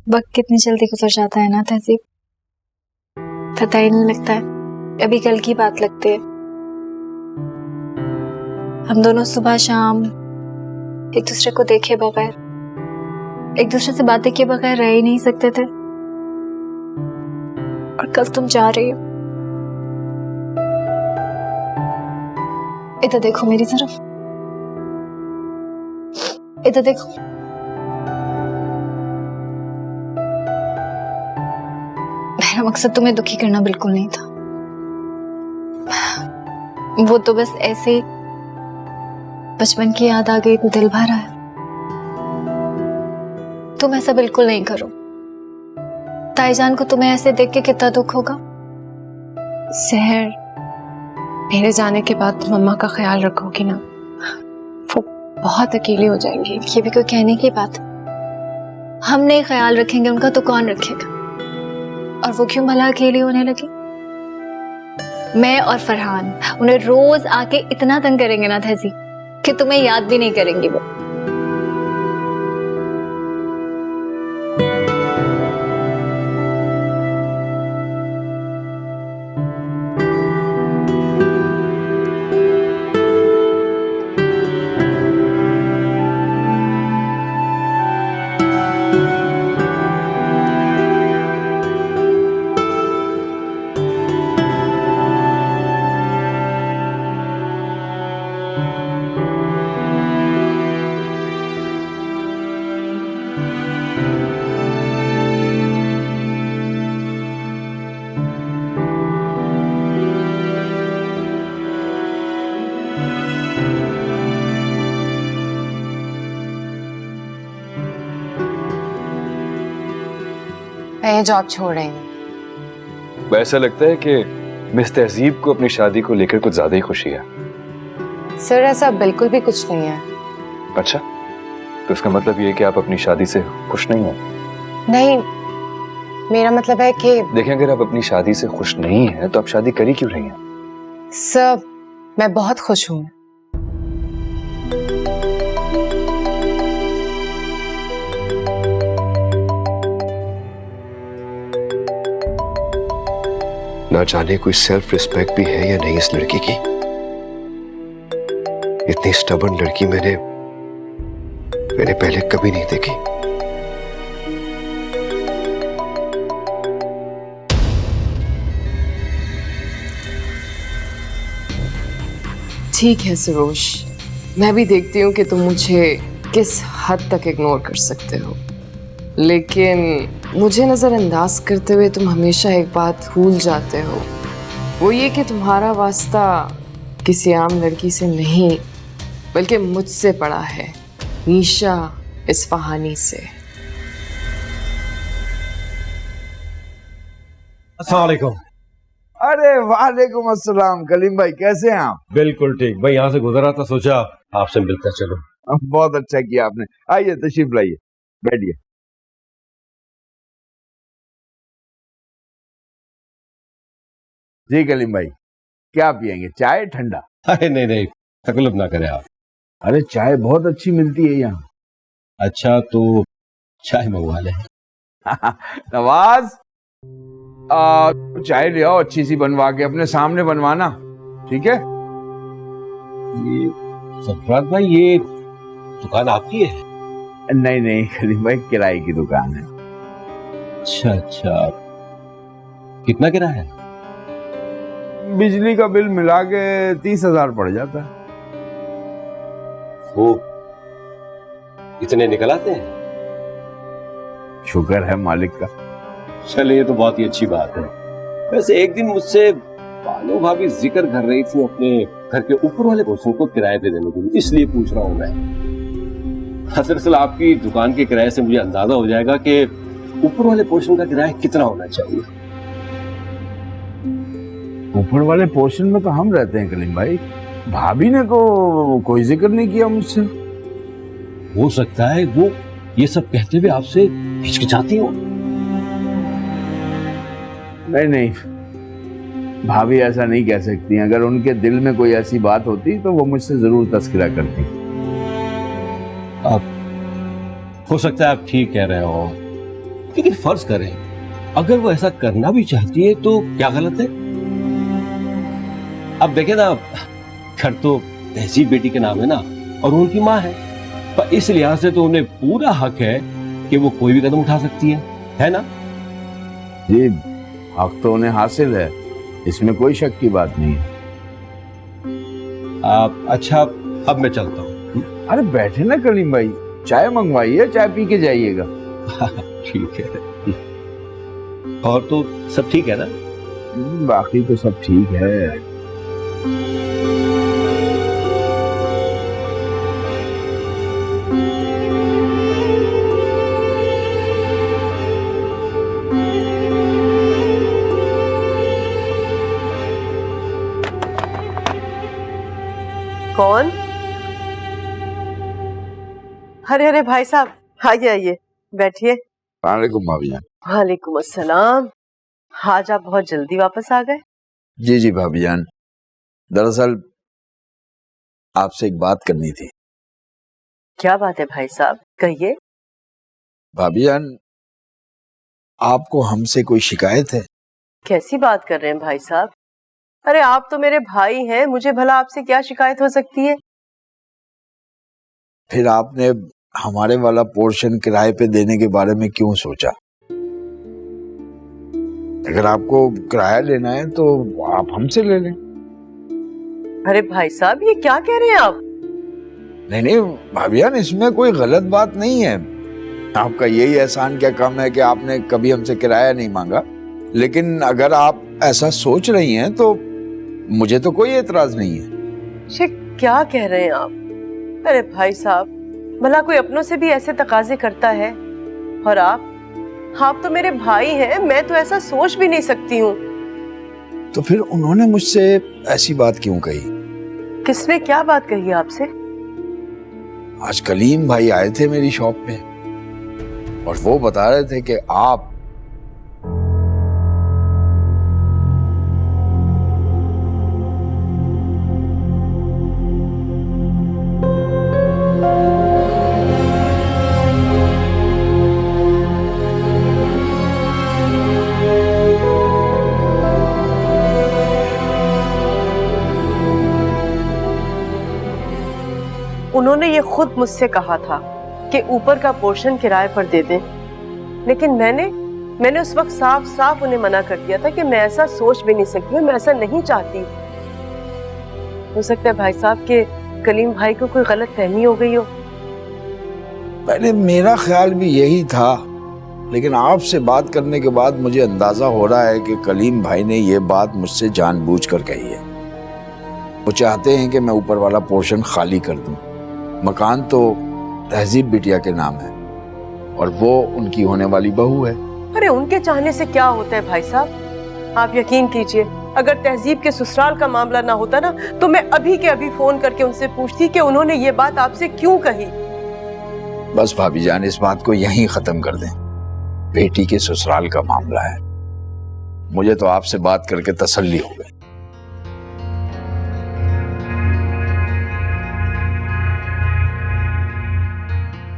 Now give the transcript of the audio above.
वक्त कितनी जल्दी गुजर जाता है ना तहजीब, पता ही नहीं लगता है। अभी कल की बात लगती है। हम दोनों सुबह शाम एक दूसरे को देखे बगैर, एक दूसरे से बातें किए बगैर रह ही नहीं सकते थे। और कल तुम जा रही हो। इधर देखो मेरी तरफ, इधर देखो। मेरा मकसद तुम्हें दुखी करना बिल्कुल नहीं था। वो तो बस ऐसे ही बचपन की याद आ गई तो दिल भर आया। तुम ऐसा बिल्कुल नहीं करो। ताईजान को तुम्हें ऐसे देख के कितना दुख होगा। सहर, मेरे जाने के बाद तुम मम्मा का ख्याल रखोगी ना? वो बहुत अकेले हो जाएंगी। ये भी कोई कहने की बात? हम नहीं ख्याल रखेंगे उनका तो कौन रखेगा? और वो क्यों भला अकेली होने लगी? मैं और फरहान उन्हें रोज आके इतना तंग करेंगे ना तहजीब कि तुम्हें याद भी नहीं करेंगी वो। मैं जॉब छोड़ रही हूँ। ऐसा लगता है कि मिस तहजीब को अपनी शादी को लेकर कुछ ज्यादा ही खुशी है। सर, ऐसा बिल्कुल भी कुछ नहीं है। अच्छा, तो इसका मतलब ये है कि आप अपनी शादी से खुश नहीं हो? नहीं, मेरा मतलब है कि देखें, अगर आप अपनी शादी से खुश नहीं हैं तो आप शादी करी क्यों रही हैं? सर, मैं बहुत खुश हूँ। ना जाने कोई सेल्फ रिस्पेक्ट भी है या नहीं इस लड़की की। इतनी स्टबर्न लड़की मैंने पहले कभी नहीं देखी। ठीक है सरोज, मैं भी देखती हूँ कि तुम मुझे किस हद तक इग्नोर कर सकते हो, लेकिन मुझे नज़रअंदाज करते हुए तुम हमेशा एक बात भूल जाते हो। वो ये कि तुम्हारा वास्ता किसी आम लड़की से नहीं बल्कि मुझसे पड़ा है, नीशा इस्फहानी से। अस्सलाम वालेकुम। अरे वालेकुम अस्सलाम। कलीम भाई कैसे हैं आप? बिल्कुल ठीक भाई, यहाँ से गुजर रहा था, सोचा आपसे मिलकर चलो। बहुत अच्छा किया आपने। आइए तशरीफ लाइए, बैठिए। जी कलीम भाई, क्या पियेंगे, चाय ठंडा? अरे नहीं नहीं, तकल्लुफ ना करें आप। अरे चाय बहुत अच्छी मिलती है यहाँ। अच्छा तो चाय मंगवा लें। नवाज, चाय ले आओ अच्छी सी बनवा के, अपने सामने बनवाना, ठीक है? ये सरफराज भाई, ये दुकान आपकी है? नहीं नहीं कलीम भाई, किराए की दुकान है। अच्छा अच्छा, कितना किराया है? बिजली का बिल मिला के 30,000 पड़ जाता है। वो इतने निकल आते हैं? शुक्र है मालिक का। चले, ये तो बहुत ही अच्छी बात है। वैसे एक दिन मुझसे बानो भाभी जिक्र कर रही थी अपने घर के ऊपर वाले पोर्शन को किराए पे देने के लिए, इसलिए पूछ रहा हूँ मैं। दरअसल आपकी दुकान के किराए से मुझे अंदाजा हो जाएगा कि ऊपर वाले पोर्शन का किराया कितना होना चाहिए। ऊपर वाले पोर्शन में तो हम रहते हैं कलीम भाई, भाभी ने तो कोई जिक्र नहीं किया मुझसे। हो सकता है वो ये सब कहते हुए आपसे हिचकिचाती हो। नहीं नहीं, भाभी ऐसा नहीं कह सकती। अगर उनके दिल में कोई ऐसी बात होती तो वो मुझसे जरूर तस्करा करती। आप हो सकता है आप ठीक कह रहे हो, लेकिन फर्ज करें अगर वो ऐसा करना भी चाहती है तो क्या गलत है? अब देखे ना, घर तो तहजीब बेटी के नाम है ना, और उनकी माँ है, पर इस लिहाज से तो उन्हें पूरा हक है कि वो कोई भी कदम उठा सकती है ना? जी, हक तो उन्हें हासिल है, इसमें कोई शक की बात नहीं है। अच्छा, अब मैं चलता हूँ। अरे बैठे ना कलीम भाई, चाय मंगवाइए, चाय पी के जाइएगा। ठीक है। और तो सब ठीक है ना? बाकी तो सब ठीक है। कौन? अरे अरे भाई साहब, आइए आइए, बैठिए। वालेकुम भाभी जान। वालेकुम अस्सलाम। आज आप बहुत जल्दी वापस आ गए। जी जी भाभी जान, दरअसल आपसे एक बात करनी थी। क्या बात है भाई साहब, कहिए। भाभी जान, आपको हमसे कोई शिकायत है? कैसी बात कर रहे हैं भाई साहब? अरे आप तो मेरे भाई हैं, मुझे भला आपसे क्या शिकायत हो सकती है? फिर आपने हमारे वाला पोर्शन किराए पे देने के बारे में क्यों सोचा? अगर आपको किराया लेना है तो आप हमसे ले लें। अरे भाई साहब, ये क्या कह रहे हैं आप? नहीं नहीं भाभी जान, इसमें कोई गलत बात नहीं है। आपका यही एहसान क्या कम है कि आपने कभी हमसे किराया नहीं मांगा। लेकिन अगर आप ऐसा सोच रही हैं तो मुझे तो कोई एतराज नहीं है। शे, क्या कह रहे हैं आप? अरे भाई साहब, भला कोई अपनों से भी ऐसे तकाजे करता है? और आप तो मेरे भाई हैं, मैं तो ऐसा सोच भी नहीं सकती हूँ। तो फिर उन्होंने मुझसे ऐसी बात क्यों कही? किसने क्या बात कही आपसे? आज कलीम भाई आए थे मेरी शॉप पे और वो बता रहे थे कि आप उन्होंने ये खुद मुझसे कहा था कि ऊपर का पोर्शन किराए पर दे दें, लेकिन मैंने उस वक्त साफ साफ उन्हें मना कर दिया था कि मैं ऐसा सोच भी नहीं सकती, मैं ऐसा नहीं चाहती। हो सकता है भाई साहब के कलीम भाई को कोई गलत फहमी हो गई हो। पहले मेरा ख्याल भी यही था, लेकिन आपसे बात करने के बाद मुझे अंदाजा हो रहा है कि कलीम भाई ने ये बात मुझसे जानबूझकर कही है। वो चाहते हैं कि मैं ऊपर वाला पोर्शन खाली कर दूं। मकान तो तहजीब बिटिया के नाम है और वो उनकी होने वाली बहू है। अरे उनके चाहने से क्या होता है भाई साहब? आप यकीन कीजिए, अगर तहजीब के ससुराल का मामला ना होता ना, तो मैं अभी के अभी फोन करके उनसे पूछती कि उन्होंने ये बात आपसे क्यों कही। बस भाभी जान, इस बात को यहीं खत्म कर दें। बेटी के ससुराल का मामला है, मुझे तो आपसे बात करके तसल्ली हो गई।